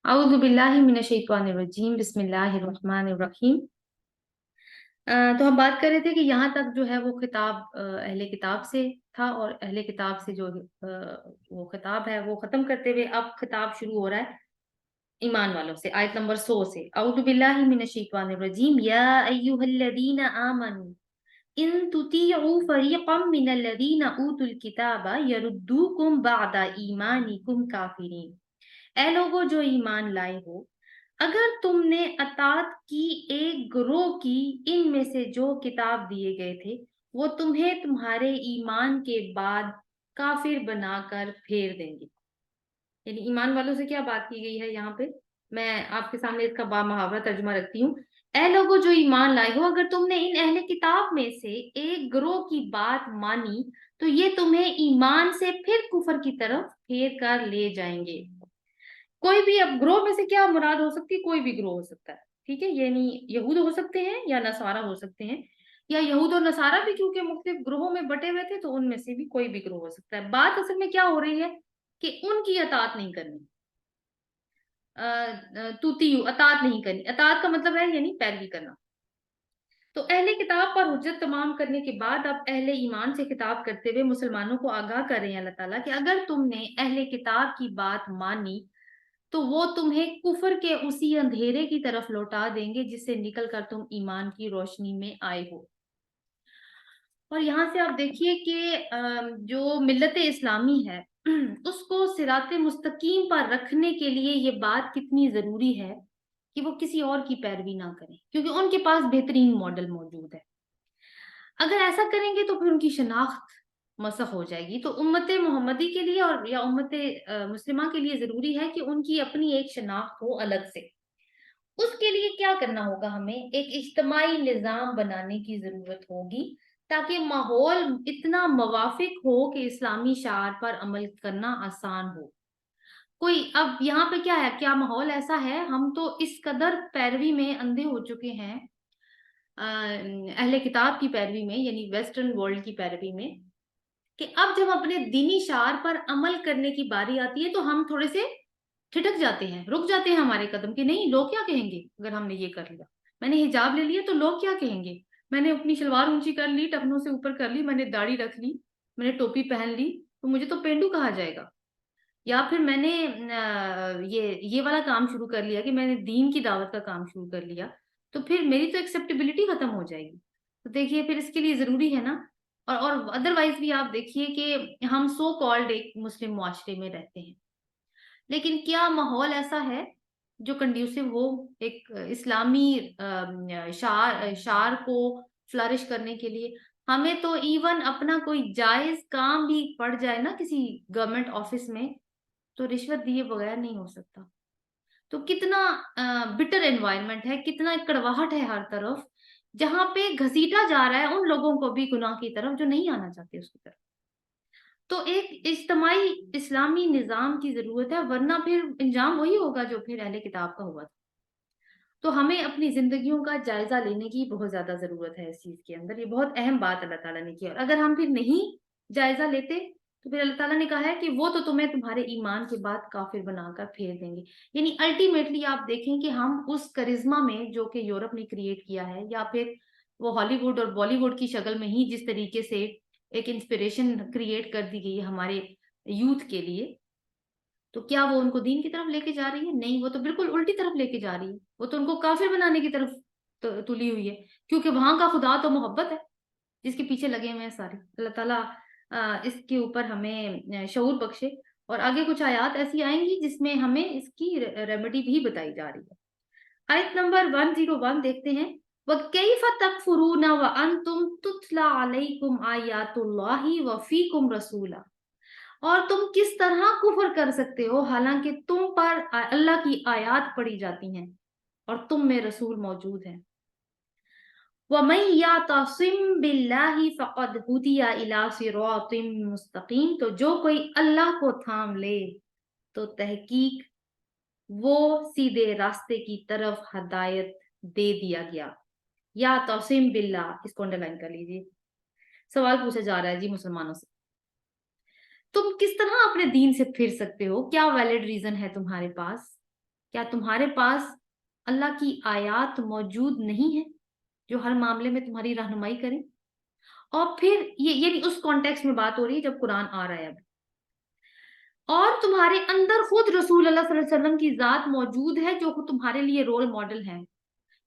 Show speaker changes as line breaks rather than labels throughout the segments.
अऊज़ु बिल्लाहि मिनश्शैतानिर्रजीम बिस्मिल्लाहिर्रहमानिर्रहीम। तो हम बात कर रहे थे कि यहाँ तक जो है वो खिताब अहले किताब से था, और अहले किताब से जो वो खिताब है वो खत्म करते हुए अब खिताब शुरू हो रहा है ईमान वालों से। आयत नंबर 100 से, अऊज़ु बिल्लाहि मिनश्शैतानिर्रजीम, या अय्युहल्लज़ीना आमनू इन तुतीउ फरीक़म मिनल्लज़ीना ऊतुल किताबा यरुद्दूकुम बअदा ईमानिकुम काफिरीन। ऐ लोगो जो ईमान लाए हो, अगर तुमने अतात की एक ग्रोह की इनमें से जो किताब दिए गए थे, वो तुम्हें तुम्हारे ईमान के बाद काफिर बनाकर फेर देंगे। यानी ईमान वालों से क्या बात की गई है यहाँ पे? मैं आपके सामने इसका बामुहावरा तर्जुमा रखती हूँ। ऐ लोगो जो ईमान लाए हो, अगर तुमने इन अहले किताब में से एक ग्रोह की बात मानी, तो ये तुम्हें ईमान से फिर कुफर की तरफ फेर कर ले जाएंगे। कोई भी, अब ग्रोह में से क्या मुराद हो सकती है? कोई भी ग्रोह हो सकता है, ठीक है। यानी यहूद हो सकते हैं या नसारा हो सकते हैं, या यहूद और नसारा भी क्योंकि मुख्तलिफ ग्रोहों में बटे हुए थे, तो उनमें से भी कोई भी ग्रोह हो सकता है। बात असल में क्या हो रही है कि उनकी अतात नहीं करनी। तुतियु अतात नहीं करनी, अतात का मतलब है यानी पैरवी करना। तो अहले किताब पर हुज्जत तमाम करने के बाद अब अहले ईमान से खिताब करते हुए मुसलमानों को आगाह कर रहे हैं अल्लाह ताला कि अगर तुमने अहले किताब की बात मानी, तो वो तुम्हें कुफर के उसी अंधेरे की तरफ लौटा देंगे जिससे निकलकर तुम ईमान की रोशनी में आए हो। और यहाँ से आप देखिए कि जो मिल्लत इस्लामी है उसको सिराते मुस्तकीम पर रखने के लिए ये बात कितनी जरूरी है कि वो किसी और की पैरवी ना करें, क्योंकि उनके पास बेहतरीन मॉडल मौजूद है। अगर ऐसा करेंगे तो फिर उनकी शनाख्त मसख हो जाएगी। तो उम्मत मोहम्मदी के लिए और या उम्मत मुस्लिमा के लिए जरूरी है कि उनकी अपनी एक शनाख्त हो अलग से। उसके लिए क्या करना होगा? हमें एक इज्तमाई निज़ाम बनाने की जरूरत होगी, ताकि माहौल इतना मवाफिक हो कि इस्लामी शार पर अमल करना आसान हो। कोई, अब यहाँ पे क्या है, क्या माहौल ऐसा है, हम तो इस कदर पैरवी में अंधे हो चुके हैं, अहले किताब की पैरवी में, यानी वेस्टर्न वर्ल्ड की पैरवी में, कि अब जब अपने दीनी शार पर अमल करने की बारी आती है तो हम थोड़े से ठिठक जाते हैं, रुक जाते हैं हमारे कदम, कि नहीं, लोग क्या कहेंगे अगर हमने ये कर लिया। मैंने हिजाब ले लिया तो लोग क्या कहेंगे। मैंने अपनी शलवार ऊंची कर ली, टखनों से ऊपर कर ली, मैंने दाढ़ी रख ली, मैंने टोपी पहन ली, तो मुझे तो पेंडू कहा जाएगा। या फिर मैंने ये वाला काम शुरू कर लिया कि मैंने दीन की दावत का काम शुरू कर लिया, तो फिर मेरी तो एक्सेप्टेबिलिटी खत्म हो जाएगी। तो देखिए, फिर इसके लिए जरूरी है ना। और अदरवाइज भी आप देखिए कि हम सो कॉल्ड एक मुस्लिम मुआशरे में रहते हैं, लेकिन क्या माहौल ऐसा है जो कंड्यूसिव हो एक इस्लामी शार शार को फ्लरिश करने के लिए। हमें तो इवन अपना कोई जायज काम भी पड़ जाए ना किसी गवर्नमेंट ऑफिस में, तो रिश्वत दिए बगैर नहीं हो सकता। तो कितना बिटर एनवायरनमेंट है, कितना कड़वाहट है हर तरफ, जहां पे घसीटा जा रहा है उन लोगों को भी गुनाह की तरफ जो नहीं आना चाहते उसकी तरफ। तो एक इज्तमाई इस्लामी निजाम की जरूरत है, वरना फिर इंजाम वही होगा जो फिर अहले किताब का हुआ था। तो हमें अपनी जिंदगियों का जायजा लेने की बहुत ज्यादा जरूरत है इस चीज के अंदर। ये बहुत अहम बात अल्लाह ताला ने की, और अगर हम फिर नहीं जायजा लेते तो फिर अल्लाह ताला ने कहा है कि वो तो तुम्हें तुम्हारे ईमान के बाद काफिर बनाकर फेर देंगे। यानी अल्टीमेटली आप देखें कि हम उस करिश्मा में जो कि यूरोप ने क्रिएट किया है, या फिर वो हॉलीवुड और बॉलीवुड की शक्ल में ही जिस तरीके से एक इंस्पिरेशन क्रिएट कर दी गई है हमारे यूथ के लिए, तो क्या वो उनको दीन की तरफ लेके जा रही है? नहीं, वो तो बिल्कुल उल्टी तरफ लेके जा रही है। वो तो उनको काफिर बनाने की तरफ तुली हुई है, क्योंकि वहां का खुदा तो मोहब्बत है जिसके पीछे लगे हुए हैं सारे। अल्लाह ताला इसके ऊपर हमें शऊर बख्शे। और आगे कुछ आयत ऐसी आएंगी जिसमें हमें इसकी रेमेडी भी बताई जा रही है। आयत नंबर 101 देखते हैं। वकैफ तकफुरून व अंतुम तुतला अलैकुम आयातुल्लाहि व फीकुम रसूला। और तुम किस तरह कुफर कर सकते हो हालांकि तुम पर अल्लाह की आयत पढ़ी जाती हैं और तुम में रसूल मौजूद हैं। वमन यातसिम बिल्लाहि फक़द हुदिया इला सिरातिम मुस्तकीम। तो जो कोई अल्लाह को थाम ले तो तहकीक वो सीधे रास्ते की तरफ हदायत दे दिया गया। या तौसीम बिल्ला, इसको अंडरलाइन कर लीजिए। सवाल पूछा जा रहा है जी मुसलमानों से, तुम किस तरह अपने दीन से फिर सकते हो? क्या वैलिड रीजन है तुम्हारे पास? क्या तुम्हारे पास अल्लाह की आयत मौजूद नहीं है जो हर मामले में तुम्हारी रहनुमाई करें? और फिर ये यानी उस कॉन्टेक्स्ट में बात हो रही है जब कुरान आ रहा है अब, और तुम्हारे अंदर खुद रसूल अल्लाह सल्लल्लाहु अलैहि वसल्लम की जात मौजूद है जो तुम्हारे लिए रोल मॉडल है।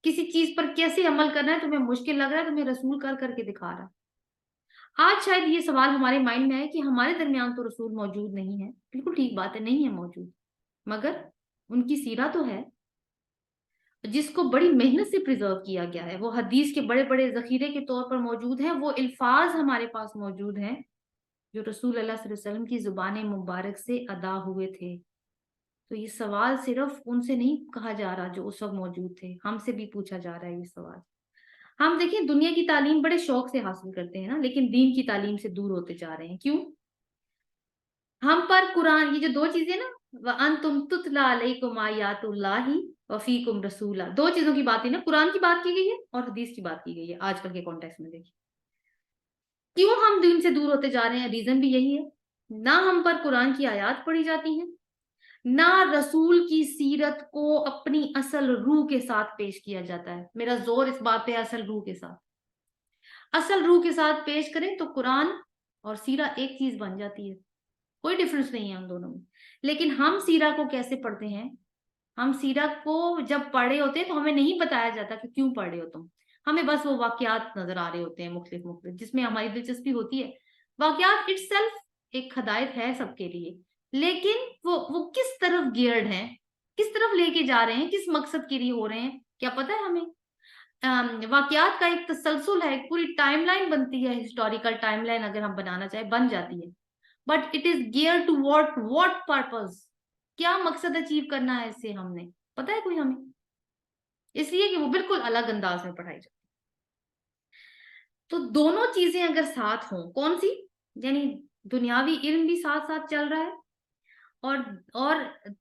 किसी चीज पर कैसे अमल करना है तुम्हें मुश्किल लग रहा है, तुम्हें रसूल कर करके दिखा रहा है। आज शायद ये सवाल हमारे माइंड में है कि हमारे दरमियान तो रसूल मौजूद नहीं है। बिल्कुल ठीक बात है, नहीं है मौजूद, मगर उनकी सीरा तो है जिसको बड़ी मेहनत से प्रिजर्व किया गया है। वो हदीस के बड़े बड़े जखीरे के तौर पर मौजूद है। वो अल्फाज हमारे पास मौजूद हैं जो रसूल अल्लाह सल्लल्लाहु अलैहि वसल्लम की जुबान मुबारक से अदा हुए थे। तो ये सवाल सिर्फ उनसे नहीं कहा जा रहा जो उस वक्त मौजूद थे, हमसे भी पूछा जा रहा है ये सवाल। हम देखिए दुनिया की तालीम बड़े शौक से हासिल करते हैं ना, लेकिन दीन की तालीम से दूर होते जा रहे हैं। क्यों? हम पर कुरान, ये जो दो चीजें ना, व अंतुम तुतला अलैकुम आयातुल्लाहि व फीकुम रसूला, दो चीजों की बात है ना, कुरान की बात की गई है और हदीस की बात की गई है आजकल के कॉन्टेक्स्ट में। देखिए क्यों हम दीन से दूर होते जा रहे हैं, रीजन भी यही है। ना हम पर कुरान की आयत पढ़ी जाती हैं, ना रसूल की सीरत को अपनी असल रूह के साथ पेश किया जाता है। मेरा जोर इस बात पे, असल रूह के साथ, असल रूह के साथ पेश करें तो कुरान और सीरा एक चीज बन जाती है, कोई डिफरेंस नहीं है उन दोनों में। लेकिन हम सीरा को कैसे पढ़ते हैं? हम सीरा को जब पढ़े होते हैं तो हमें नहीं बताया जाता कि क्यों पढ़ रहे हो तुम, हमें बस वो वाकयात नजर आ रहे होते हैं मुख्तलिफ मुख्तलिफ, जिसमें हमारी दिलचस्पी होती है। वाकयात इटसेल्फ एक हदायत है सबके लिए, लेकिन वो किस तरफ गियर्ड है, किस तरफ लेके जा रहे हैं, किस मकसद के लिए हो रहे हैं, क्या पता है हमें? वाकयात का एक तसलसल है, एक पूरी टाइमलाइन बनती है, हिस्टोरिकल टाइमलाइन अगर हम बनाना चाहे बन जाती है, but it is gear to what purpose, क्या मकसद अचीव करना है इससे, हमने पता है कोई हमें? इसलिए कि वो बिल्कुल अलग अंदाज में पढ़ाई जाती है। तो दोनों चीजें अगर साथ हों, कौन सी? यानी दुनियावी इल्म भी साथ साथ चल रहा है और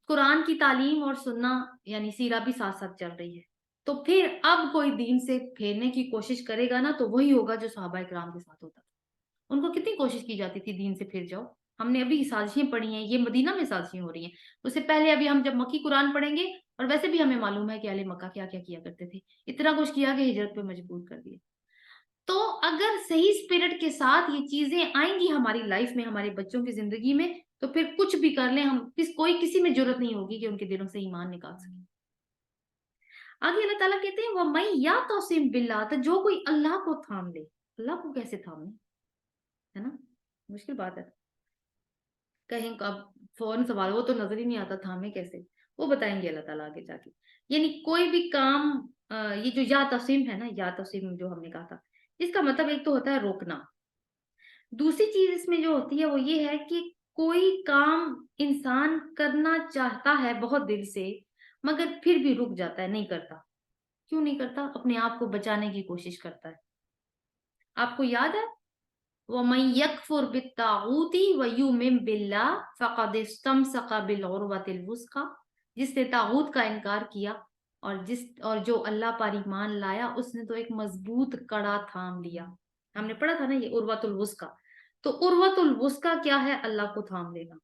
कुरान की तालीम और सुन्ना यानी सीरा भी साथ साथ चल रही है, तो फिर अब कोई दीन से फेरने की कोशिश करेगा ना तो वही होगा जो सहाबा इकराम के साथ होता था। उनको कितनी कोशिश की जाती थी दीन से फिर जाओ। हमने अभी साजिशें पढ़ी हैं, ये मदीना में साजिशें हो रही हैं, उससे पहले अभी हम जब मक्की कुरान पढ़ेंगे, और वैसे भी हमें मालूम है कि अहले मक्का क्या क्या किया करते थे, इतना कुछ किया कि हिजरत पे मजबूर कर दिया। तो अगर सही स्पिरिट के साथ ये चीजें आएंगी हमारी लाइफ में, हमारे बच्चों की जिंदगी में, तो फिर कुछ भी कर लें हम, कोई किसी में जरूरत नहीं होगी कि उनके दिलों से ईमान निकाल सके। आगे अल्लाह ताला कहते हैं वो मैं या तौसीम बिल्लाह, तो जो कोई अल्लाह को थाम ले। अल्लाह को कैसे थामे, है ना, मुश्किल बात है। कहें अब फौरन सवाल, वो तो नजर ही नहीं आता, थामे कैसे, वो बताएंगे अल्लाह ताला आगे जाके। यानी कोई भी काम, ये जो या तौसीम है ना, या तौसीम जो हमने कहा था, इसका मतलब एक तो होता है रोकना, दूसरी चीज इसमें जो होती है वो ये है कि कोई काम इंसान करना चाहता है बहुत दिल से, मगर फिर भी रुक जाता है, नहीं करता। क्यों नहीं करता? अपने आप को बचाने की कोशिश करता है। आपको याद है वमन यकफुर बित्तागूती व युमिन बिल्लाह फक़द इस्तमसका बिलउरवतिल वुस्का, जिसने तागूत का इनकार किया और जो अल्लाह पर ईमान लाया उसने तो एक मजबूत कड़ा थाम लिया। हमने पढ़ा था ना ये उर्वतुल वुस्का। तो उर्वतुल वुस्का क्या है? अल्लाह को थाम लेना।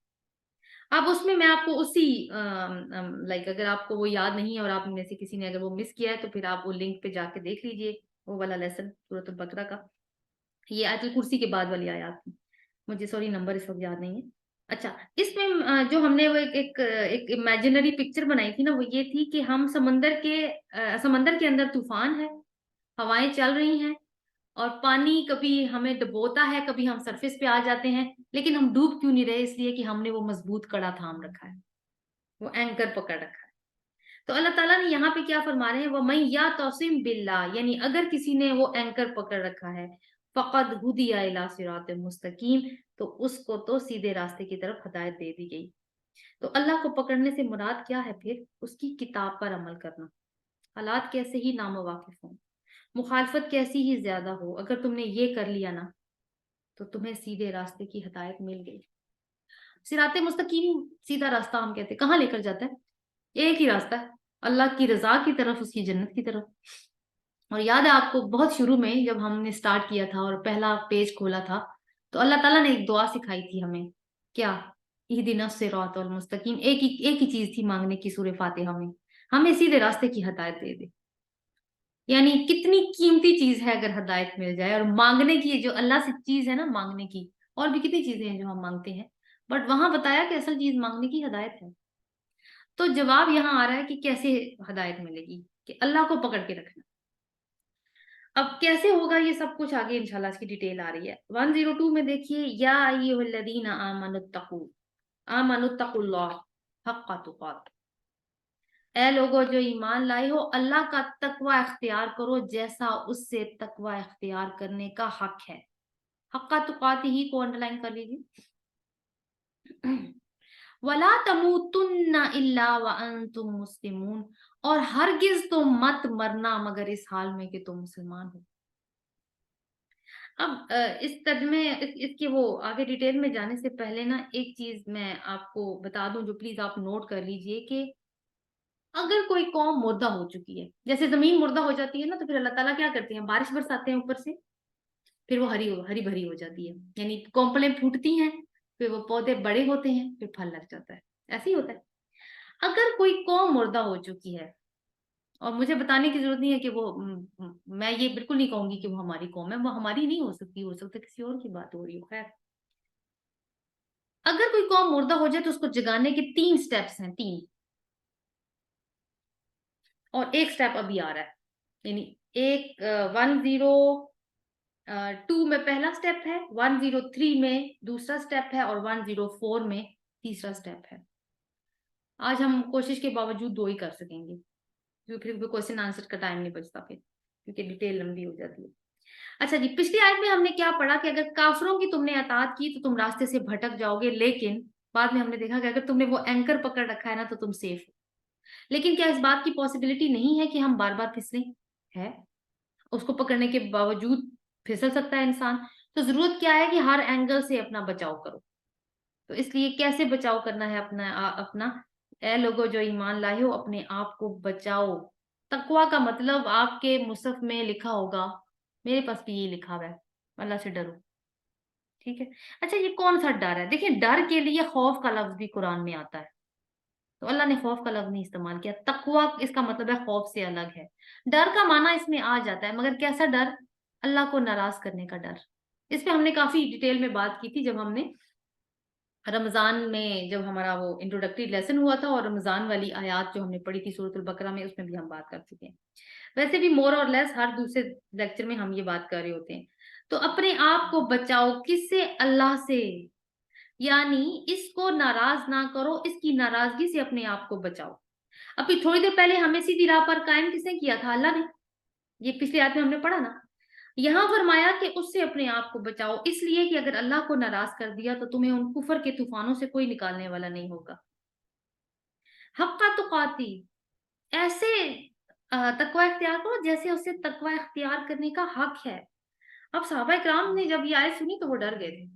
अब उसमें मैं आपको उसी लाइक अगर आपको वो याद नहीं है और आप में से किसी ने अगर वो मिस किया है तो फिर आप वो लिंक पे जाके देख लीजिए, वो वाला लेसन सूरतुल बकरा का, ये आयतुल कुर्सी के बाद वाली आयत थी। मुझे सॉरी नंबर इस वक्त याद नहीं है। अच्छा, इसमें जो हमने वो एक इमेजिनरी पिक्चर बनाई थी ना, वो ये थी कि हम समंदर के अंदर तूफान है, हवाएं चल रही हैं, और पानी कभी हमें डुबोता है, कभी हम सरफेस पे आ जाते हैं, लेकिन हम डूब क्यों नहीं रहे? इसलिए कि हमने वो मजबूत कड़ा थाम रखा है, वो एंकर पकड़ रखा है। तो अल्लाह ताला ने यहाँ पे क्या फरमा रहे हैं, वो मैं या तौसीम बिल्ला, यानी अगर किसी ने वो एंकर पकड़ रखा है, फकद हुदिया इला सिरात मुस्तकीम, तो उसको तो सीधे रास्ते की तरफ हिदायत दे दी गई। तो अल्लाह को पकड़ने से मुराद क्या है? फिर उसकी किताब पर अमल करना, हालात कैसे ही नामवाकिफ हों, मुखालफत कैसी ही ज्यादा हो, अगर तुमने ये कर लिया ना तो तुम्हें सीधे रास्ते की हिदायत मिल गई। सिराते मुस्तकीम सीधा रास्ता हम कहते हैं, कहाँ लेकर जाता है? एक ही रास्ता है, अल्लाह की रजा की तरफ, उसकी जन्नत की तरफ। और याद है आपको बहुत शुरू में जब हमने स्टार्ट किया था और पहला पेज खोला था, तो अल्लाह ताला ने एक दुआ सिखाई थी हमें, क्या? इहदिना सिरातल मुस्तकीम, एक ही चीज थी मांगने की सूरह फातिहा में, हमें सीधे रास्ते की हिदायत दे दे। यानी कितनी कीमती चीज है अगर हिदायत मिल जाए। और मांगने की जो अल्लाह से चीज है ना मांगने की, और भी कितनी चीजें हैं जो हम मांगते हैं, बट वहां बताया कि असल चीज मांगने की हिदायत है। तो जवाब यहाँ आ रहा है कि कैसे हिदायत मिलेगी, कि अल्लाह को पकड़ के रखना। अब कैसे होगा ये सब कुछ आगे इंशाल्लाह इसकी डिटेल आ रही है। 102 में देखिए, या अय्युहल्लज़ीना आमनुत्तकू आमनुत्तकुल्लाह हक्का तुकात, ए लोगो जो ईमान लाए हो, अल्लाह का तकवा इख्तियार करो जैसा उससे तकवा इख्तियार करने का हक है। हक्का तुकात ही को अंडरलाइन कर लीजिए। वला तमूतुन्ना इल्ला व अंतुम मुस्लिमून, और हरगिज तुम मत मरना मगर इस हाल में कि तुम मुसलमान हो। अब इस तर्जुमे इसके वो आगे डिटेल में जाने से पहले ना एक चीज मैं आपको बता दूं जो प्लीज आप नोट कर लीजिए, कि अगर कोई कौम मुर्दा हो चुकी है, जैसे जमीन मुर्दा हो जाती है ना, तो फिर अल्लाह ताला क्या करते हैं, बारिश बरसाते हैं ऊपर से, फिर वो हरी भरी हो जाती है, यानी कोंपलें फूटती हैं, फिर वो पौधे बड़े होते हैं, फिर फल लग जाता है। ऐसे ही होता है। अगर कोई कौम मुर्दा हो चुकी है, और मुझे बताने की जरूरत नहीं है कि वो मैं ये बिल्कुल नहीं कहूंगी कि वो हमारी कौम है, वो हमारी नहीं हो सकती, हो सकता है किसी और की बात हो रही हो, खैर। अगर कोई कौम मुर्दा हो जाए तो उसको जगाने के 3 स्टेप्स हैं, 3, और एक स्टेप अभी आ रहा है। यानी एक 102 में पहला स्टेप है, 103 में दूसरा स्टेप है, और 104 में तीसरा स्टेप है। आज हम कोशिश के बावजूद 2 ही कर सकेंगे, क्योंकि फिर क्वेश्चन आंसर का टाइम नहीं बचता फिर, क्योंकि डिटेल लंबी हो जाती है। अच्छा जी, पिछली आयत में हमने क्या पढ़ा कि अगर काफिरों की तुमने अताअत की तो तुम रास्ते से भटक जाओगे, लेकिन बाद में हमने देखा कि अगर तुमने वो एंकर पकड़ रखा है ना तो तुम सेफ हो। लेकिन क्या इस बात की पॉसिबिलिटी नहीं है कि हम बार बार फिसलें? है, उसको पकड़ने के बावजूद फिसल सकता है इंसान। तो जरूरत क्या है कि हर एंगल से अपना बचाव करो। तो इसलिए कैसे बचाव करना है अपना, ए लोगो जो ईमान लाए हो, अपने आप को बचाओ। तकवा का मतलब आपके मुसहफ में लिखा होगा, मेरे पास भी ये लिखा हुआ है, अल्लाह से डरो। ठीक है। अच्छा, ये कौन सा डर है? देखिए, डर के लिए खौफ का लफ्ज भी कुरान में आता है, तो अल्लाह ने खौफ का लफ्ज नहीं इस्तेमाल किया। तकवा इसका मतलब है खौफ से अलग है। डर का माना इसमें आ जाता है, मगर कैसा डर? अल्लाह को नाराज करने का डर। इस पे हमने काफी डिटेल में बात की थी जब हमने रमजान में, जब हमारा वो इंट्रोडक्टरी लेसन हुआ था, और रमजान वाली आयत जो हमने पढ़ी थी सूरतुल बकरा में, उसमें भी हम बात कर चुके हैं। वैसे भी मोर और लेस हर दूसरे लेक्चर में हम ये बात कर रहे होते हैं। तो अपने आप को बचाओ किससे? अल्लाह से। यानी इसको नाराज ना करो, इसकी नाराजगी से अपने आप को बचाओ। अभी थोड़ी देर पहले हमें सीधी राह पर कायम किसने किया था? अल्लाह ने। ये पिछले आयत में हमने पढ़ा ना। यहाँ फरमाया कि उससे अपने आप को बचाओ, इसलिए कि अगर अल्लाह को नाराज कर दिया तो तुम्हें उन कुफर के तूफानों से कोई निकालने वाला नहीं होगा। हक्का तुकाती, ऐसे तकवा इख्तियार करो जैसे उससे तकवा इख्तियार करने का हक है। अब सहाबा इकराम ने जब ये आयत सुनी तो वो डर गए थे,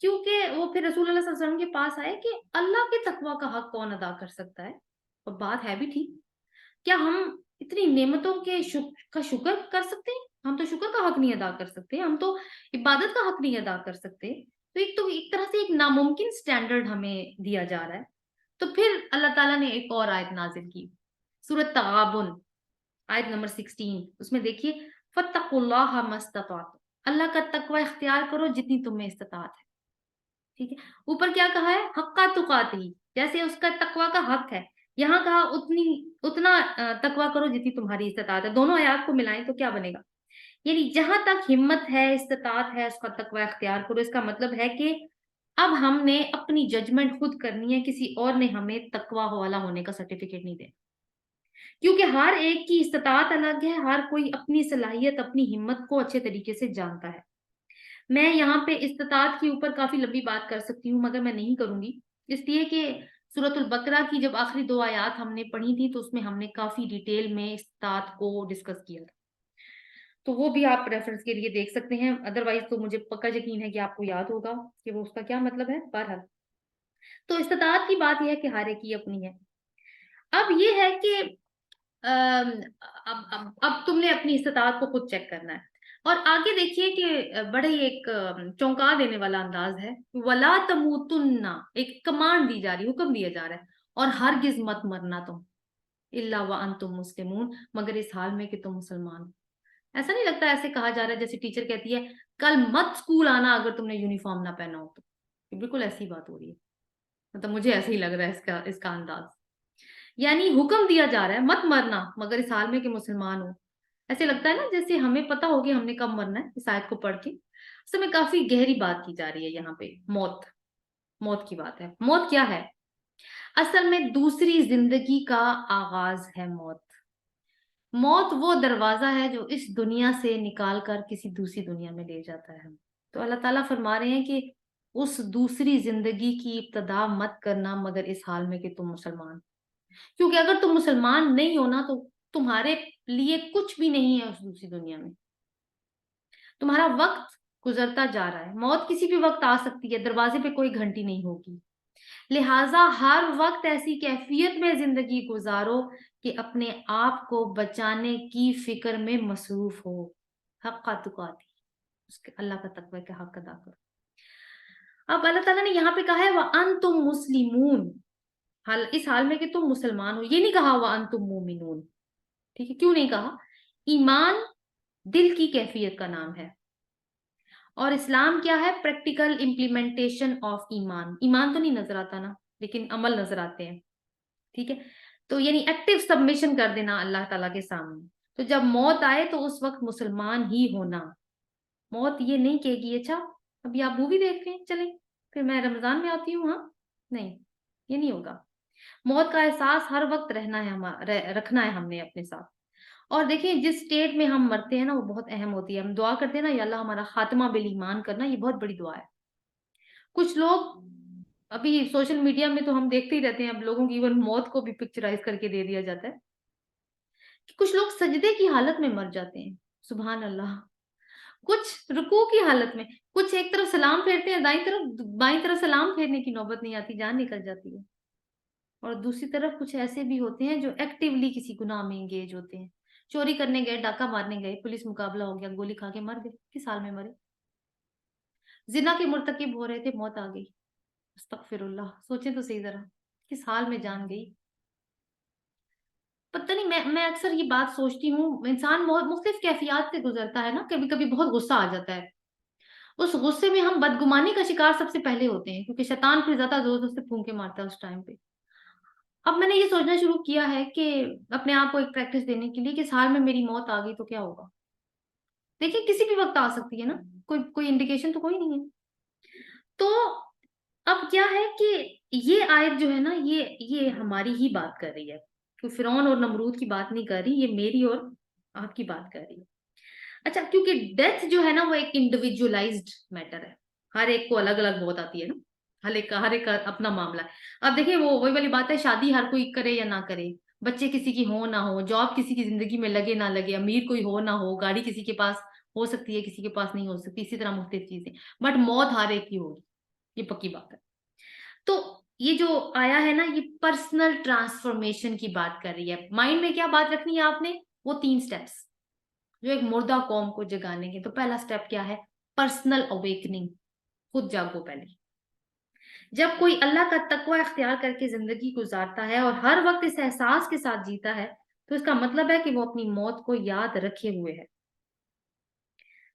क्योंकि वो फिर रसूल सल्लल्लाहु अलैहि वसल्लम के पास आए कि अल्लाह के तकवा का हक कौन अदा कर सकता है। और बात है भी ठीक, क्या हम इतनी नेमतों के का शुक्र कर सकते हैं? हम तो शुक्र का हक नहीं अदा कर सकते, हम तो इबादत का हक नहीं अदा कर सकते। तो एक तरह से एक नामुमकिन स्टैंडर्ड हमें दिया जा रहा है। तो फिर अल्लाह ताला ने एक और आयत नाजिल की, सूरत तगाबुन, आयत नंबर 16। उसमें देखिए, फत्तकुल्लाह मस्ततात, अल्लाह का तकवा इख्तियार करो जितनी तुम्हें इस्तिताअत है। ठीक है। ऊपर क्या कहा है? हक्का तुकाती, जैसे उसका तकवा का हक है। यहाँ कहा उतना तकवा करो जितनी तुम्हारी इस्तिताअत है। दोनों आयात को मिलाएं तो क्या बनेगा? यानी जहां तक हिम्मत है, इस्तिताअत है, उसका तकवा इख्तियार करो। इसका मतलब है कि अब हमने अपनी जजमेंट खुद करनी है, किसी और ने हमें तकवा वाला होने का सर्टिफिकेट नहीं देना। क्योंकि हर एक की इस्तिताअत अलग है, हर कोई अपनी सलाहियत, अपनी हिम्मत को अच्छे तरीके से जानता है। मैं यहाँ पे इस्तिताअत के ऊपर काफी लंबी बात कर सकती हूँ, मगर मैं नहीं करूंगी, इसलिए कि सूरतुल बकरा की जब आखिरी 2 आयात हमने पढ़ी थी तो उसमें हमने काफी डिटेल में इस्तिताअत को डिस्कस किया था। तो वो भी आप रेफरेंस के लिए देख सकते हैं। अदरवाइज तो मुझे पक्का यकीन है कि आपको याद होगा कि वो उसका क्या मतलब है। बहरहाल, तो इस्तिताअत की बात यह है कि हर एक की अपनी है। अब ये है कि अब तुमने अपनी इस्तिताअत को खुद चेक करना है। اور آگے دیکھیے کہ بڑے ہی ایک چونکا دینے والا انداز ہے، ولا تموتن، ایک کمانڈ دی جا رہی، حکم دیا جا رہا ہے، اور ہرگز مت مرنا تم، الا وانتم مسلمون، مگر اس حال میں کہ تم مسلمان ہو۔ ایسا نہیں لگتا ایسے کہا جا رہا ہے جیسے ٹیچر کہتی ہے کل مت اسکول آنا اگر تم نے یونیفارم نہ پہنا ہو تو، بالکل ایسی بات ہو رہی ہے، مطلب مجھے ایسے ہی لگ رہا ہے اس کا انداز، یعنی حکم دیا جا رہا ہے مت مرنا مگر اس حال میں کہ مسلمان ہو۔ ایسے لگتا ہے نا جیسے ہمیں پتا ہو کہ ہم نے کب مرنا ہے، اس آیت کو پڑھ کے اس میں کافی گہری بات کی جا رہی ہے یہاں پہ، موت کی بات ہے۔ موت کیا ہے؟ اصل میں دوسری زندگی کا آغاز ہے موت۔ موت وہ دروازہ ہے جو اس دنیا سے نکال کر کسی دوسری دنیا میں لے جاتا ہے۔ تو اللہ تعالیٰ فرما رہے ہیں کہ اس دوسری زندگی کی ابتدا مت کرنا مگر اس حال میں کہ تم مسلمان، کیونکہ اگر تم مسلمان نہیں ہونا تو تمہارے لیے کچھ بھی نہیں ہے اس دوسری دنیا میں، تمہارا وقت گزرتا جا رہا ہے، موت کسی بھی وقت آ سکتی ہے، دروازے پہ کوئی گھنٹی نہیں ہوگی، لہٰذا ہر وقت ایسی کیفیت میں زندگی گزارو کہ اپنے آپ کو بچانے کی فکر میں مصروف ہو، حق تقاتی، اللہ کا تقوی کا حق ادا کرو۔ اب اللہ تعالیٰ نے یہاں پہ کہا ہے وَأَنْتُمْ مُسْلِمُونَ، اس حال میں کہ تم مسلمان ہو، یہ نہیں کہا وَأَنْتُمْ مُؤْمِنُونَ، ٹھیک ہے؟ کیوں نہیں کہا؟ ایمان دل کی کیفیت کا نام ہے، اور اسلام کیا ہے؟ پریکٹیکل امپلیمنٹیشن آف ایمان۔ ایمان تو نہیں نظر آتا نا، لیکن عمل نظر آتے ہیں، ٹھیک ہے؟ تو یعنی ایکٹیو سبمیشن کر دینا اللہ تعالیٰ کے سامنے۔ تو جب موت آئے تو اس وقت مسلمان ہی ہونا، موت یہ نہیں کہے گی اچھا ابھی آپ مووی دیکھ رہے ہیں چلیں پھر میں رمضان میں آتی ہوں، ہاں نہیں، یہ نہیں ہوگا۔ موت کا احساس ہر وقت رکھنا ہے ہم نے اپنے ساتھ۔ اور دیکھیں جس سٹیٹ میں ہم مرتے ہیں نا وہ بہت اہم ہوتی ہے، ہم دعا کرتے ہیں نا یا اللہ ہمارا خاتمہ بالایمان کرنا، یہ بہت بڑی دعا ہے۔ کچھ لوگ ابھی سوشل میڈیا میں تو ہم دیکھتے ہی رہتے ہیں، اب لوگوں کی ایون موت کو بھی پکچرائز کر کے دے دیا جاتا ہے کہ کچھ لوگ سجدے کی حالت میں مر جاتے ہیں، سبحان اللہ، کچھ رکوع کی حالت میں، کچھ ایک طرف سلام پھیرتے ہیں دائیں طرف، بائیں طرف سلام پھیرنے کی نوبت نہیں آتی، جان نکل جاتی ہے۔ اور دوسری طرف کچھ ایسے بھی ہوتے ہیں جو ایکٹیولی کسی گناہ میں انگیج ہوتے ہیں، چوری کرنے گئے، ڈاکہ مارنے گئے، پولیس مقابلہ ہو گیا، گولی کھا کے مر گئے، کس حال میں مرے؟ زنا کے مرتکب ہو رہے تھے، موت آ گئی، استغفر اللہ، سوچیں تو صحیح ذرا کس حال میں جان گئی۔ پتہ نہیں، میں اکثر یہ بات سوچتی ہوں، انسان بہت مختلف کیفیات سے گزرتا ہے نا، کبھی کبھی بہت غصہ آ جاتا ہے، اس غصے میں ہم بدگمانی کا شکار سب سے پہلے ہوتے ہیں، کیونکہ شیطان پھر زیادہ زور زور سے پھونکے مارتا ہے اس ٹائم پہ۔ اب میں نے یہ سوچنا شروع کیا ہے کہ اپنے آپ کو ایک پریکٹس دینے کے لیے کہ اس حال میں میری موت آ گئی تو کیا ہوگا؟ دیکھیں کسی بھی وقت آ سکتی ہے نا، کوئی انڈیکیشن تو کوئی نہیں ہے۔ تو اب کیا ہے کہ یہ آیت جو ہے نا یہ ہماری ہی بات کر رہی ہے، تو فرعون اور نمرود کی بات نہیں کر رہی، یہ میری اور آپ کی بات کر رہی ہے۔ اچھا، کیونکہ ڈیتھ جو ہے نا وہ ایک انڈیویجولائزڈ میٹر ہے، ہر ایک کو الگ الگ موت آتی ہے نا، ہر ایک کا اپنا معاملہ ہے۔ اب دیکھیں وہی والی بات ہے، شادی ہر کوئی کرے یا نہ کرے، بچے کسی کی ہو نہ ہو، جاب کسی کی زندگی میں لگے نہ لگے، امیر کوئی ہو نہ ہو، گاڑی کسی کے پاس ہو سکتی ہے کسی کے پاس نہیں ہو سکتی، اسی طرح مختلف چیزیں، بٹ موت ہر ایک کی ہوگی، یہ پکی بات ہے۔ تو یہ جو آیا ہے نا یہ پرسنل ٹرانسفارمیشن کی بات کر رہی ہے۔ مائنڈ میں کیا بات رکھنی ہے آپ نے؟ وہ 3 سٹیپس جو ایک مردہ قوم کو جگانے کے۔ تو پہلا سٹیپ کیا ہے؟ پرسنل اویکننگ، خود جاگو پہلے۔ جب کوئی اللہ کا تقوی اختیار کر کے زندگی گزارتا ہے اور ہر وقت اس احساس کے ساتھ جیتا ہے تو اس کا مطلب ہے کہ وہ اپنی موت کو یاد رکھے ہوئے ہے۔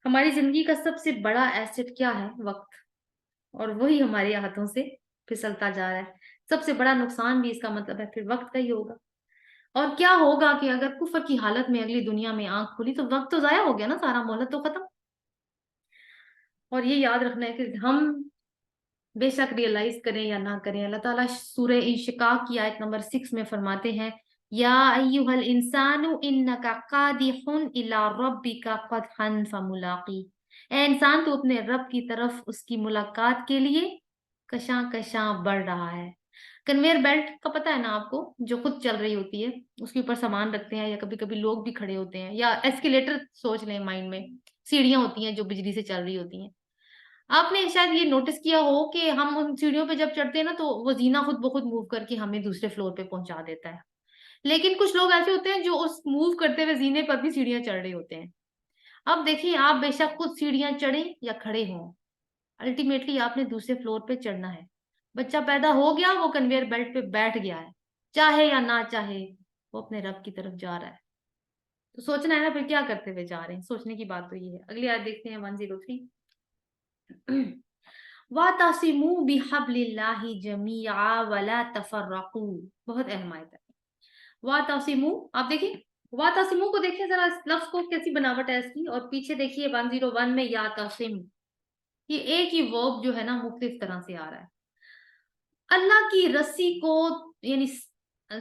ہماری زندگی کا سب سے بڑا ایسٹ کیا ہے؟ وقت، اور وہی ہمارے ہاتھوں سے پھسلتا جا رہا ہے۔ سب سے بڑا نقصان بھی اس کا مطلب ہے پھر وقت کا ہی ہوگا۔ اور کیا ہوگا کہ اگر کفر کی حالت میں اگلی دنیا میں آنکھ کھلی تو وقت تو ضائع ہو گیا نا، سارا مہلت تو ختم۔ اور یہ یاد رکھنا ہے کہ ہم بے شک ریئلائز کریں یا نہ کریں، اللہ تعالیٰ سورہ انشقاق کی آیت نمبر 6 میں فرماتے ہیں یا ایھا الانسان انک قادح الی ربک قدحا فملاقی، اے انسان تو اپنے رب کی طرف اس کی ملاقات کے لیے کشاں کشاں بڑھ رہا ہے۔ کنویئر بیلٹ کا پتہ ہے نا آپ کو، جو خود چل رہی ہوتی ہے، اس کے اوپر سامان رکھتے ہیں، یا کبھی کبھی لوگ بھی کھڑے ہوتے ہیں، یا ایسکیلیٹر سوچ لیں مائنڈ میں، سیڑھیاں ہوتی ہیں جو بجلی سے چل رہی ہوتی ہیں۔ آپ نے شاید یہ نوٹس کیا ہو کہ ہم ان سیڑھیوں پہ جب چڑھتے ہیں نا تو وہ زینہ خود بخود موو کر کے ہمیں دوسرے فلور پہ پہنچا دیتا ہے، لیکن کچھ لوگ ایسے ہوتے ہیں جو اس موو کرتے ہوئے زینے پر بھی سیڑھیاں چڑھ رہے ہوتے ہیں۔ اب دیکھیں آپ بے شک خود سیڑھیاں چڑھیں یا کھڑے ہوں، الٹیمیٹلی آپ نے دوسرے فلور پہ چڑھنا ہے. بچہ پیدا ہو گیا، وہ کنویئر بیلٹ پہ بیٹھ گیا ہے، چاہے یا نہ چاہے وہ اپنے رب کی طرف جا رہا ہے. تو سوچنا ہے نا پھر کیا کرتے ہوئے جا رہے ہیں. سوچنے کی بات تو یہ ہے. اگلی آیت دیکھتے ہیں 103. وَاعْتَصِمُوا بِحَبْلِ اللَّهِ جَمِيعًا وَلَا تَفَرَّقُوا. بہت اہم آیت ہے. وَاعْتَصِمُوا، آپ دیکھیں وَاعْتَصِمُوا کو دیکھیں ذرا، اس لفظ کو کیسی بناوٹ ہے اس کی. اور پیچھے دیکھیے 101 میں یَعْتَصِم، یہ ایک ہی ورب جو ہے نا مختلف طرح سے آ رہا ہے. اللہ کی رسی کو، یعنی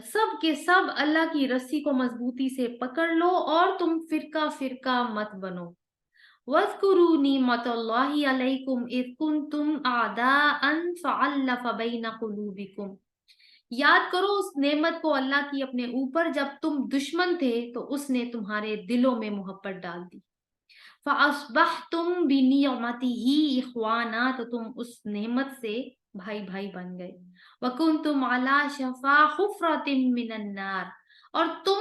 سب کے سب اللہ کی رسی کو مضبوطی سے پکڑ لو اور تم فرقہ فرقہ مت بنو. وَاذْكُرُوا نِعْمَةَ اللَّهِ عَلَيْكُمْ إِذْ كُنْتُمْ أَعْدَاءً فَأَلَّفَ بَيْنَ قُلُوبِكُمْ. یاد کرو اس نعمت کو اللہ کی اپنے اوپر، جب تم دشمن تھے تو اس نے تمہارے دلوں میں محبت ڈال دی. فَأَصْبَحْتُمْ بِنِعْمَتِهِ إِخْوَانًا، تو تم اس نعمت سے بھائی بھائی بن گئے. وَكُنْتُمْ عَلَى شَفَا حُفْرَةٍ مِّنَ النَّارِ، اور تم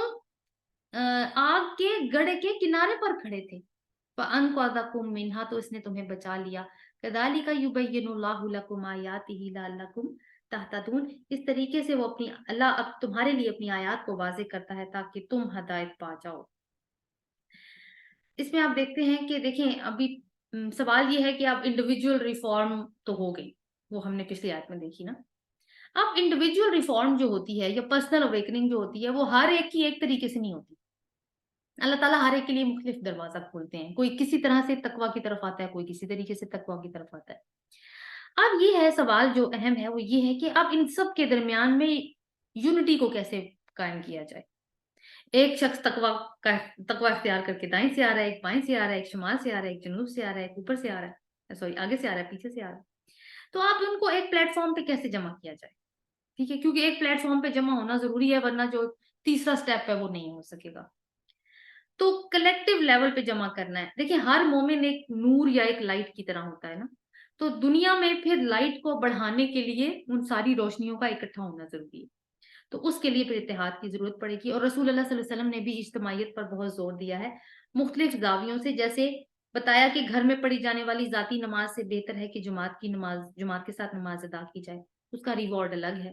آگ کے گڑھے کے کنارے پر کھڑے تھے. فَأَنْقَذَكُم مِّنْهَا، تو اس نے تمہیں بچا لیا. كَذَلِكَ يُبَيِّنُ اللَّهُ لَكُمْ آيَاتِهِ لَعَلَّكُمْ تَهْتَدُونَ. اس طریقے سے وہ اللہ اب تمہارے لیے اپنی آیات کو واضح کرتا ہے تاکہ تم ہدایت پا جاؤ. اس میں آپ دیکھتے ہیں کہ دیکھیں ابھی سوال یہ ہے کہ اب انڈیویجول ریفارم تو ہو گئی، وہ ہم نے پچھلی آیت میں دیکھی نا. اب انڈیویجول ریفارم جو ہوتی ہے یا پرسنل اویکننگ جو ہوتی ہے وہ ہر ایک کی ایک طریقے سے نہیں ہوتی. اللہ تعالیٰ ہر ایک کے لیے مختلف دروازہ کھولتے ہیں. کوئی کسی طرح سے تقویٰ کی طرف آتا ہے، کوئی کسی طریقے سے تقویٰ کی طرف آتا ہے. اب یہ ہے سوال جو اہم ہے، وہ یہ ہے کہ اب ان سب کے درمیان میں یونٹی کو کیسے قائم کیا جائے. ایک شخص تقویٰ اختیار کر کے دائیں سے آ رہا ہے، ایک بائیں سے آ رہا ہے، ایک شمال سے آ رہا ہے، ایک جنوب سے آ رہا ہے، ایک اوپر سے آ رہا ہے، سوری آگے سے آ رہا ہے، پیچھے سے آ رہا ہے. تو آپ ان کو ایک پلیٹ فارم پہ کیسے جمع کیا جائے. ٹھیک ہے، کیونکہ ایک پلیٹ فارم پہ جمع ہونا ضروری ہے، ورنہ جو تیسرا سٹیپ ہے وہ نہیں ہو سکے گا. تو کلیکٹیو لیول پہ جمع کرنا ہے. دیکھیں ہر مومن ایک نور یا ایک لائٹ کی طرح ہوتا ہے نا. تو دنیا میں پھر لائٹ کو بڑھانے کے لیے ان ساری روشنیوں کا اکٹھا ہونا ضروری ہے. تو اس کے لیے پھر اتحاد کی ضرورت پڑے گی. اور رسول اللہ صلی اللہ علیہ وسلم نے بھی اجتماعیت پر بہت زور دیا ہے مختلف زاویوں سے. جیسے بتایا کہ گھر میں پڑھی جانے والی ذاتی نماز سے بہتر ہے کہ جماعت کے ساتھ نماز ادا کی جائے، اس کا ریوارڈ الگ ہے،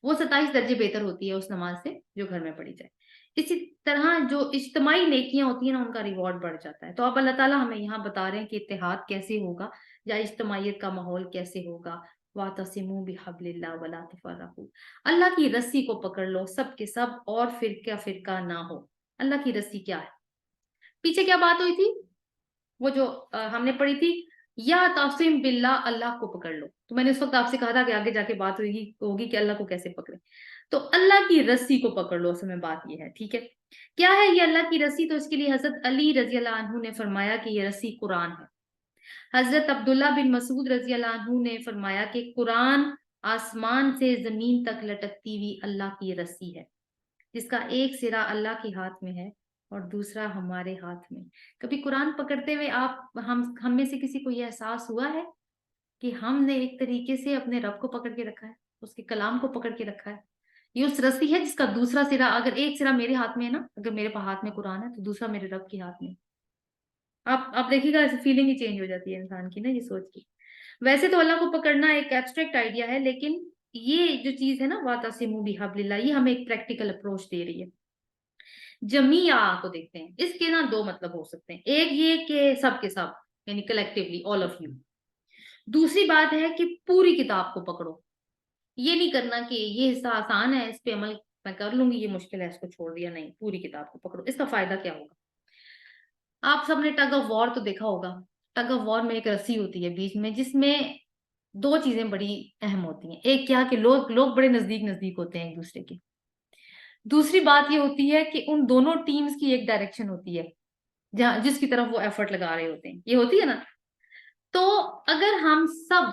وہ 27 درجے بہتر ہوتی ہے اس نماز سے جو گھر میں پڑھی جائے. اسی طرح جو اجتماعی نیکیاں ہوتی ہیں نا ان کا ریوارڈ بڑھ جاتا ہے. تو اب اللہ تعالیٰ ہمیں یہاں بتا رہے ہیں کہ اتحاد کیسے ہوگا یا اجتماعیت کا ماحول کیسے ہوگا. وَاعْتَصِمُوا بِحَبْلِ اللَّهِ وَلَا تَفَرَّقُوا. اللہ کی رسی کو پکڑ لو سب کے سب اور فرقہ فرقہ نہ ہو. اللہ کی رسی کیا ہے؟ پیچھے کیا بات ہوئی تھی؟ وہ جو ہم نے پڑھی تھی یا تعصم باللہ، اللہ کو پکڑ لو. تو میں نے اس وقت آپ سے کہا تھا کہ آگے جا کے بات ہوگی کہ اللہ کو کیسے پکڑے. تو اللہ کی رسی کو پکڑ لو، اصل میں بات یہ ہے. ٹھیک ہے، کیا ہے یہ اللہ کی رسی؟ تو اس کے لیے حضرت علی رضی اللہ عنہ نے فرمایا کہ یہ رسی قرآن ہے. حضرت عبداللہ بن مسعود رضی اللہ عنہ نے فرمایا کہ قرآن آسمان سے زمین تک لٹکتی ہوئی اللہ کی رسی ہے، جس کا ایک سرا اللہ کے ہاتھ میں ہے اور دوسرا ہمارے ہاتھ میں. کبھی قرآن پکڑتے ہوئے ہم میں سے کسی کو یہ احساس ہوا ہے کہ ہم نے ایک طریقے سے اپنے رب کو پکڑ کے رکھا ہے، اس کے کلام کو پکڑ کے رکھا ہے؟ یہ اس رسی ہے جس کا دوسرا سرا، اگر ایک سرا میرے ہاتھ میں ہے نا، اگر میرے ہاتھ میں قرآن ہے تو دوسرا میرے رب کے ہاتھ میں. آپ دیکھیے گا فیلنگ ہی چینج ہو جاتی ہے انسان کی نا یہ سوچ کی. ویسے تو اللہ کو پکڑنا ایک ایبسٹریکٹ آئیڈیا ہے، لیکن یہ جو چیز ہے نا وَاعْتَصِمُوا بِحَبْلِ اللَّهِ، یہ ہمیں ایک پریکٹیکل اپروچ دے رہی ہے. جمیعہ کو دیکھتے ہیں، اس کے نا دو مطلب ہو سکتے ہیں. ایک یہ کہ سب کے سب، یعنی کلیکٹیولی آل آف یو. دوسری بات ہے کہ پوری کتاب کو پکڑو. یہ نہیں کرنا کہ یہ حصہ آسان ہے اس پہ عمل میں کر لوں گی، یہ مشکل ہے اس کو چھوڑ دیا. نہیں، پوری کتاب کو پکڑو. اس کا فائدہ کیا ہوگا؟ آپ سب نے ٹگ آف وار تو دیکھا ہوگا. ٹگ آف وار میں ایک رسی ہوتی ہے بیچ میں، جس میں دو چیزیں بڑی اہم ہوتی ہیں. ایک کیا کہ لوگ بڑے نزدیک ہوتے ہیں ایک دوسرے کے. دوسری بات یہ ہوتی ہے کہ ان دونوں ٹیمز کی ایک ڈائریکشن ہوتی ہے جس کی طرف وہ ایفرٹ لگا رہے ہوتے ہیں. یہ ہوتی ہے نا. تو اگر ہم سب،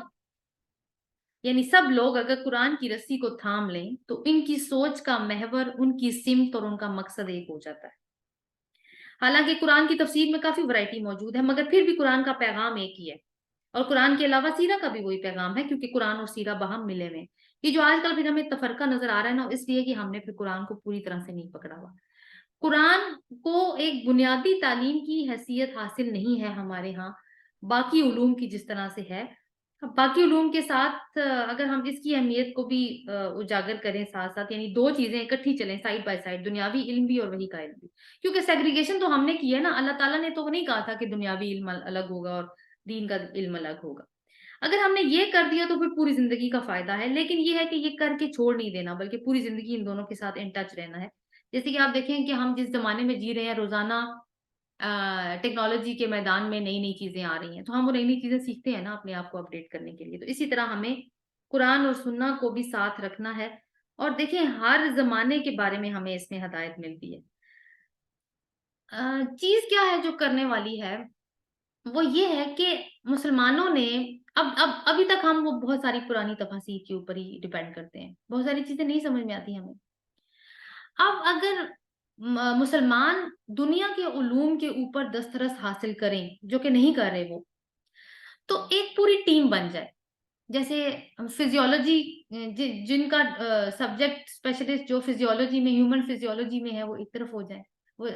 یعنی سب لوگ اگر قرآن کی رسی کو تھام لیں تو ان کی سوچ کا محور، ان کی سمت اور ان کا مقصد ایک ہو جاتا ہے. حالانکہ قرآن کی تفسیر میں کافی ورائٹی موجود ہے، مگر پھر بھی قرآن کا پیغام ایک ہی ہے. اور قرآن کے علاوہ سیرہ کا بھی وہی پیغام ہے، کیونکہ قرآن اور سیرہ باہم ملے ہوئے. یہ جو آج کل پھر ہمیں تفرقہ نظر آ رہا ہے نا، اس لیے کہ ہم نے پھر قرآن کو پوری طرح سے نہیں پکڑا ہوا. قرآن کو ایک بنیادی تعلیم کی حیثیت حاصل نہیں ہے ہمارے ہاں باقی علوم کی جس طرح سے ہے. باقی علوم کے ساتھ اگر ہم اس کی اہمیت کو بھی اجاگر کریں ساتھ ساتھ، یعنی دو چیزیں اکٹھی چلیں سائڈ بائی سائڈ، دنیاوی علم بھی اور وحی کا علم بھی. کیونکہ سیگریگیشن تو ہم نے کی ہے نا، اللہ تعالیٰ نے تو نہیں کہا تھا کہ دنیاوی علم الگ ہوگا اور دین کا علم الگ ہوگا. اگر ہم نے یہ کر دیا تو پھر پوری زندگی کا فائدہ ہے، لیکن یہ ہے کہ یہ کر کے چھوڑ نہیں دینا، بلکہ پوری زندگی ان دونوں کے ساتھ ان ٹچ رہنا ہے. جیسے کہ آپ دیکھیں کہ ہم جس زمانے میں جی رہے ہیں، روزانہ ٹیکنالوجی کے میدان میں نئی نئی چیزیں آ رہی ہیں، تو ہم وہ نئی نئی چیزیں سیکھتے ہیں نا اپنے آپ کو اپڈیٹ کرنے کے لیے. تو اسی طرح ہمیں قرآن اور سنہ کو بھی ساتھ رکھنا ہے. اور دیکھیں ہر زمانے کے بارے میں ہمیں اس میں ہدایت ملتی ہے. چیز کیا ہے جو کرنے والی ہے، وہ یہ ہے کہ مسلمانوں نے ابھی تک ہم وہ بہت ساری پرانی تفاسیر کے اوپر ہی ڈیپینڈ کرتے ہیں، بہت ساری چیزیں نہیں سمجھ میں آتی ہمیں. اب اگر مسلمان دنیا کے علوم کے اوپر دسترس حاصل کریں، جو کہ نہیں کر رہے وہ، تو ایک پوری ٹیم بن جائے. جیسے فزیولوجی، جن کا سبجیکٹ اسپیشلسٹ جو فزیولوجی میں، ہیومن فزیولوجی میں ہے، وہ ایک طرف ہو جائیں. وہ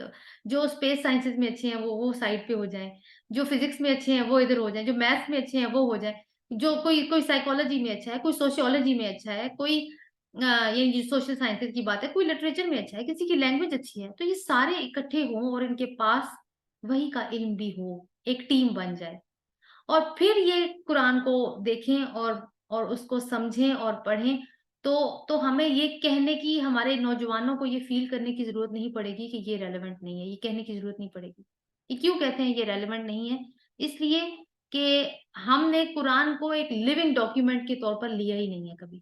جو اسپیس سائنسز میں اچھے ہیں وہ سائڈ پہ ہو جائیں. جو فزکس میں اچھے ہیں وہ ادھر ہو جائیں. جو میتھس میں اچھے ہیں وہ ہو جائیں. جو کوئی سائیکولوجی میں اچھا ہے، کوئی سوشیولوجی میں اچھا ہے، کوئی یہ سوشل سائنسز کی بات ہے، کوئی لٹریچر میں اچھا ہے، کسی کی لینگویج اچھی ہے، تو یہ سارے اکٹھے ہوں اور ان کے پاس وہی کا علم بھی ہو، ایک ٹیم بن جائے. اور پھر یہ قرآن کو دیکھیں اور اس کو سمجھیں اور پڑھیں. تو ہمیں یہ کہنے کی، ہمارے نوجوانوں کو یہ فیل کرنے کی ضرورت نہیں پڑے گی کہ یہ ریلیونٹ نہیں ہے. یہ کہنے کی ضرورت نہیں پڑے گی. یہ کیوں کہتے ہیں یہ ریلیونٹ نہیں ہے؟ اس لیے کہ ہم نے قرآن کو ایک لیونگ ڈاکیومنٹ کے طور پر لیا ہی نہیں ہے کبھی.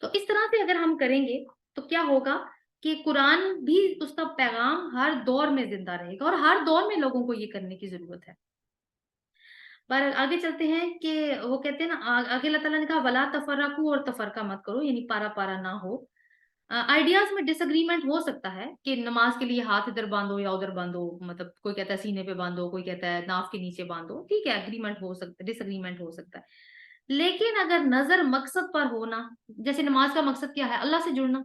تو اس طرح سے اگر ہم کریں گے تو کیا ہوگا کہ قرآن بھی، اس کا پیغام ہر دور میں زندہ رہے گا، اور ہر دور میں لوگوں کو یہ کرنے کی ضرورت ہے. پر آگے چلتے ہیں کہ وہ کہتے ہیں نا، آگے اللہ تعالیٰ نے کہا ولا تفرقو، اور تفرقہ مت کرو، یعنی پارا پارا نہ ہو. آئیڈیاز میں ڈس اگریمنٹ ہو سکتا ہے کہ نماز کے لیے ہاتھ ادھر باندھو یا ادھر باندھو، مطلب کوئی کہتا ہے سینے پہ باندھو، کوئی کہتا ہے ناف کے نیچے باندھو. ٹھیک ہے، اگریمنٹ ہو سکتا ہے، ڈس اگریمنٹ ہو سکتا ہے. لیکن اگر نظر مقصد پر ہونا، جیسے نماز کا مقصد کیا ہے؟ اللہ سے جڑنا.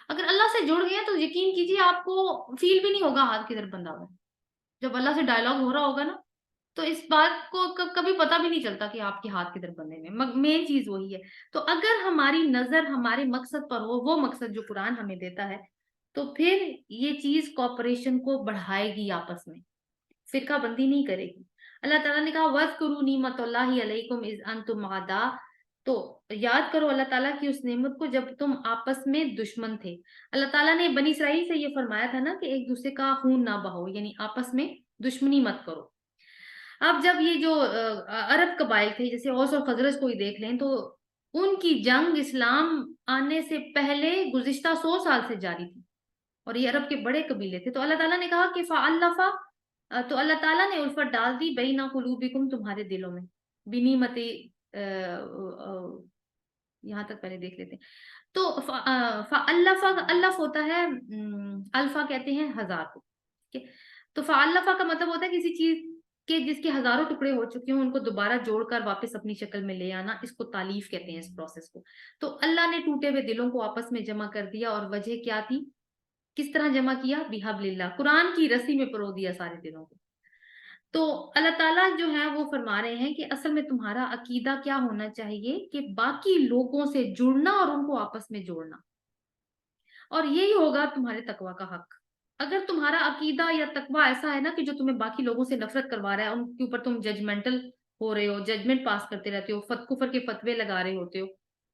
اگر اللہ سے جڑ گئے تو یقین کیجیے آپ کو فیل بھی نہیں ہوگا ہاتھ کدھر بندھا ہوا ہے. جب اللہ سے ڈائلاگ ہو رہا ہوگا نا، تو اس بات کو کبھی پتہ بھی نہیں چلتا کہ آپ کے ہاتھ کدھر بندھے میں. مین چیز وہی ہے. تو اگر ہماری نظر ہمارے مقصد پر ہو، وہ مقصد جو قرآن ہمیں دیتا ہے، تو پھر یہ چیز کوپریشن کو بڑھائے گی، آپس میں فرقہ بندی نہیں کرے گی. اللہ تعالیٰ نے کہا وَاذْكُرُوا نِعْمَتَ اللَّهِ عَلَيْكُمْ إِذْ أَنْتُمْ أَعْدَاء، تو یاد کرو اللہ تعالیٰ کی اس نعمت کو جب تم آپس میں دشمن تھے. اللہ تعالیٰ نے بنی اسرائیل سے یہ فرمایا تھا نا کہ ایک دوسرے کا خون نہ بہو، یعنی آپس میں دشمنی مت کرو. اب جب یہ جو عرب قبائل تھے، جیسے اوس اور خزرج کو ہی دیکھ لیں، تو ان کی جنگ اسلام آنے سے پہلے گزشتہ 100 سال سے جاری تھی، اور یہ عرب کے بڑے قبیلے تھے. تو اللہ تعالیٰ نے کہا کہ فَأَلَّفَ، تو اللہ تعالیٰ نے الفت ڈال دی بَيْنَ قُلُوبِكُمْ، تمہارے دلوں میں. بنعمت، یہاں تک پہلے دیکھ لیتے ہیں. تو فَأَلَّفَ، الف ہوتا ہے، الفا کہتے ہیں ہزار کو. تو فَأَلَّفَ کا مطلب ہوتا ہے کسی چیز کہ جس کے ہزاروں ٹکڑے ہو چکے ہوں، ان کو دوبارہ جوڑ کر واپس اپنی شکل میں لے آنا. اس کو تالیف کہتے ہیں، اس پروسیس کو. تو اللہ نے ٹوٹے ہوئے دلوں کو آپس میں جمع کر دیا، اور وجہ کیا تھی؟ کس طرح جمع کیا؟ بِحَبْلِ اللَّهِ، قرآن کی رسی میں پرو دیا سارے دلوں کو. تو اللہ تعالیٰ جو ہے وہ فرما رہے ہیں کہ اصل میں تمہارا عقیدہ کیا ہونا چاہیے کہ باقی لوگوں سے جڑنا اور ان کو آپس میں جوڑنا، اور یہی ہوگا تمہارے تقوی کا حق. اگر تمہارا عقیدہ یا تقوی ایسا ہے نا کہ جو تمہیں باقی لوگوں سے نفرت کروا رہا ہے، ان کے اوپر تم ججمنٹل ہو رہے ہو، ججمنٹ پاس کرتے رہتے ہو، کفر کے فتوے لگا رہے ہوتے ہو،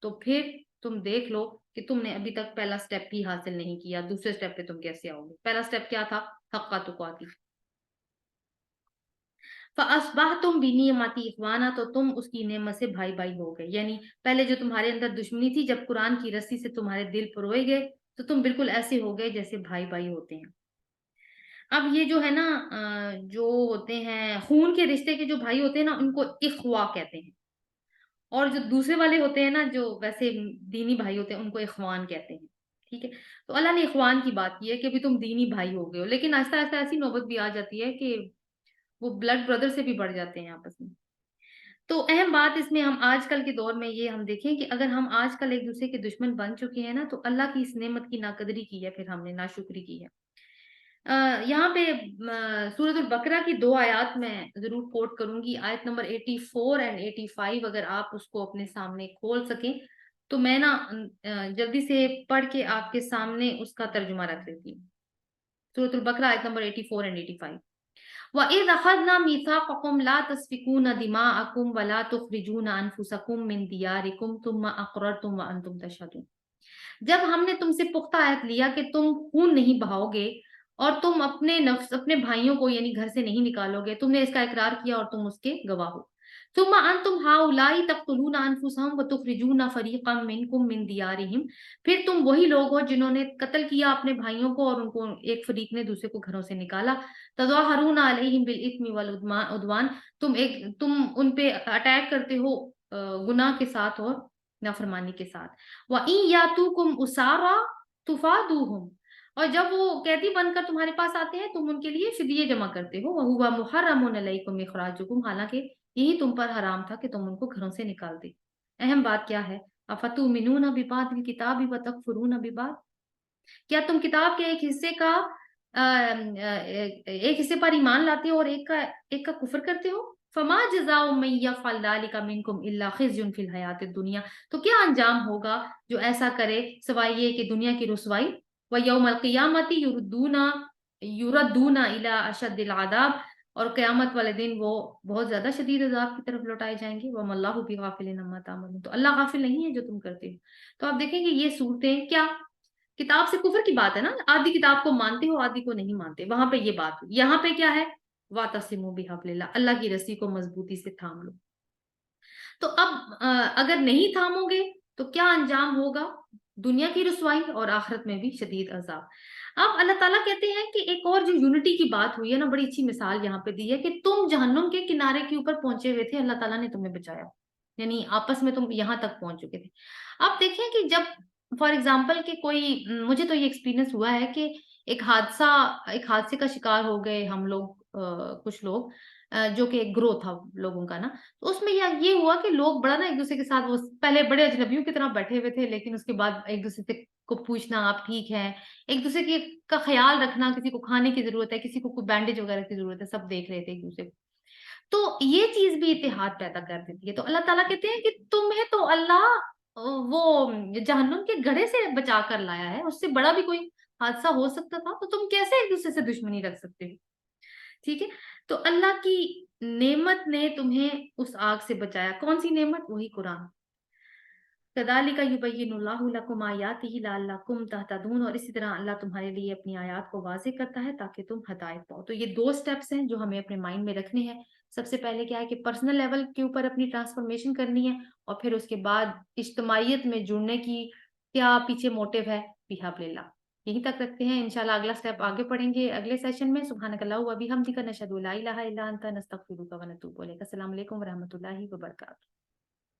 تو پھر تم دیکھ لو کہ تم نے ابھی تک پہلا سٹیپ بھی حاصل نہیں کیا. دوسرے سٹیپ پہ تم کیسے آؤ گے؟ پہلا سٹیپ کیا تھا؟ حق تقاتی. فَأَصْبَحْتُمْ بِنِعْمَتِي إِخْوَانًا، تو تم اس کی نعمت سے بھائی بھائی ہو گئے. یعنی پہلے جو تمہارے اندر دشمنی تھی، جب قرآن کی رسی سے تمہارے دل پروئے گئے تو تم بالکل ایسے ہو گئے جیسے بھائی بھائی ہوتے ہیں. اب یہ جو ہے نا، جو ہوتے ہیں خون کے رشتے کے جو بھائی ہوتے ہیں نا، ان کو اخوا کہتے ہیں. اور جو دوسرے والے ہوتے ہیں نا، جو ویسے دینی بھائی ہوتے ہیں، ان کو اخوان کہتے ہیں. ٹھیک ہے. تو اللہ نے اخوان کی بات کی ہے کہ ابھی تم دینی بھائی ہو گئے ہو، لیکن آہستہ آہستہ ایسی نوبت بھی آ جاتی ہے کہ وہ بلڈ بردر سے بھی بڑھ جاتے ہیں آپس میں. تو اہم بات اس میں ہم آج کل کے دور میں یہ ہم دیکھیں کہ اگر ہم آج کل ایک دوسرے کے دشمن بن چکے ہیں نا، تو اللہ کی اس نعمت کی ناقدری کی ہے، پھر ہم نے ناشکری کی ہے. यहाँ पे सूरतुल बकरा की 2 आयत मैं जरूर कोट करूंगी, आयत नंबर 84 एंड 85, अगर आप उसको अपने सामने खोल सकें तो मैं ना जल्दी से पढ़ के आपके सामने उसका तर्जुमा रख देती हूँ। सूरतुल बकरा आयत नंबर 84 एंड 85। वइज़ अख़ज़ना मीसाक़कुम ला तस्फ़िकून दिमाअकुम वला तुख़रिजून अनफुसकुम मिन दियारिकुम सुम्मा अक़ररतुम व अंतुम तशहदून। जब हमने तुमसे पुख्ता अहद लिया कि तुम खून नहीं बहाओगे और तुम अपने नफ्स अपने भाइयों को यानी घर से नहीं निकालोगे, तुमने इसका इकरार किया और तुम उसके गवाह हो। सुम्मा अंतुम हाउलाई तक़तुलूना अनफुसहुम व तुख़रिजूना फ़रीक़म मिनकुम मिन दियारिहिम। फिर तुम वही लोग हो जिन्होंने कत्ल किया अपने भाइयों को और उनको एक फरीक ने दूसरे को घरों से निकाला। तज़ाहरून अलैहिम बिल इस्मि वल उद्वान, तुम उन पे अटैक करते हो गुनाह के साथ और नाफरमानी के साथ। व इन यातूकुम उसारा तुफादूहुम, और जब वो कैदी बनकर तुम्हारे पास आते हैं तुम उनके लिए फिदिये जमा करते हो। वहुवा मुहर्रमुन अलैकुम इखराजुकुम, हालांकि यही तुम पर हराम था कि तुम उनको घरों से निकाल दे। अहम बात क्या है? अफतुमिनून बिबादिल किताबि व तकफुरून बिबाद, क्या तुम किताब के एक हिस्से का एक हिस्से पर ईमान लाते हो और एक का कुफ्र करते हो? फमा जज़ाउ मन यफ़अल ज़ालिका मिनकुम इल्ला ख़िज़्युन फ़िल हयातिद दुनिया, तो क्या अंजाम होगा जो ऐसा करे सिवाय ये कि दुनिया की रुसवाई। व यौमल क़ियामति युरद्दूना इला अशद्दिल अज़ाब, और क़यामत वाले दिन वो बहुत ज़्यादा शदीद अज़ाब की तरफ लौटाए जाएंगे। वमल्लाहु बिग़ाफ़िलिन अम्मा तामलून, तो अल्लाह गाफिल नहीं है जो तुम करते हो। तो आप देखेंगे ये सूरतें क्या किताब से कुफर की बात है ना, आधी किताब को मानते हो आधी को नहीं मानते, वहां पे ये बात हुई। यहाँ पे क्या है? वातसिमु बिहब्लिल्लाह, अल्लाह की रस्सी को मजबूती से थाम लो। तो अब अगर नहीं थामोगे तो क्या अंजाम होगा? दुनिया की रुसवाई और आखिरत में भी शदीद अजाब। अब अल्लाह ताला कहते हैं कि एक और जो यूनिटी की बात हुई है ना, बड़ी अच्छी मिसाल यहाँ पे दी है कि तुम जहन्नुम के किनारे के ऊपर पहुंचे हुए थे, अल्लाह ताला ने तुम्हें बचाया, यानी आपस में तुम यहाँ तक पहुंच चुके थे। अब देखें कि जब फॉर एग्जाम्पल कि कोई मुझे तो ये एक्सपीरियंस हुआ है कि एक हादसे का शिकार हो गए हम लोग, कुछ लोग, जो कि एक ग्रोथ था लोगों का ना, तो उसमें ये हुआ कि लोग बड़ा ना एक दूसरे के साथ वो पहले बड़े अजनबियों की तरह बैठे हुए थे, लेकिन उसके बाद एक दूसरे से को पूछना आप ठीक हैं, एक दूसरे की का ख्याल रखना, किसी को खाने की जरूरत है, किसी को कोई बैंडेज वगैरह की जरूरत है, सब देख रहे थे एक दूसरे को। तो ये चीज भी इत्तेहाद पैदा कर देती है। तो अल्लाह ताला कहते हैं कि तुम्हें तो अल्लाह वो जहन्नुम के गड्ढे से बचा कर लाया है, उससे बड़ा भी कोई हादसा हो सकता था, तो तुम कैसे एक दूसरे से दुश्मनी रख सकते हो? ठीक है। तो अल्लाह की नेमत ने तुम्हें उस आग से बचाया। कौन सी नेमत? वही कुरान। कदालिका युबय्यिनुल्लाहु लकुम आयातिही लअल्लकुम तहतदून, और इसी तरह अल्लाह तुम्हारे लिए अपनी आयत को वाज़ेह करता है ताकि तुम हदायत पाओ। तो ये 2 स्टेप्स हैं जो हमें अपने माइंड में रखने हैं। सबसे पहले क्या है कि पर्सनल लेवल के ऊपर अपनी ट्रांसफॉर्मेशन करनी है, और फिर उसके बाद इज्तिमाइयत में जुड़ने की क्या पीछे मोटिव है, बिहाब्लिल्लाह। यहीं तक रखते हैं, इंशाल्लाह अगला स्टेप आगे पढ़ेंगे अगले सेशन में। सुब्हानकल्लाहु व बिहम्दिका नशहदु ला इलाहा इल्ला अंता नस्तगफिरुका व नतूबु इलैक। अस्सलामु अलैकुम व रहमतुल्लाहि व बरकातहू।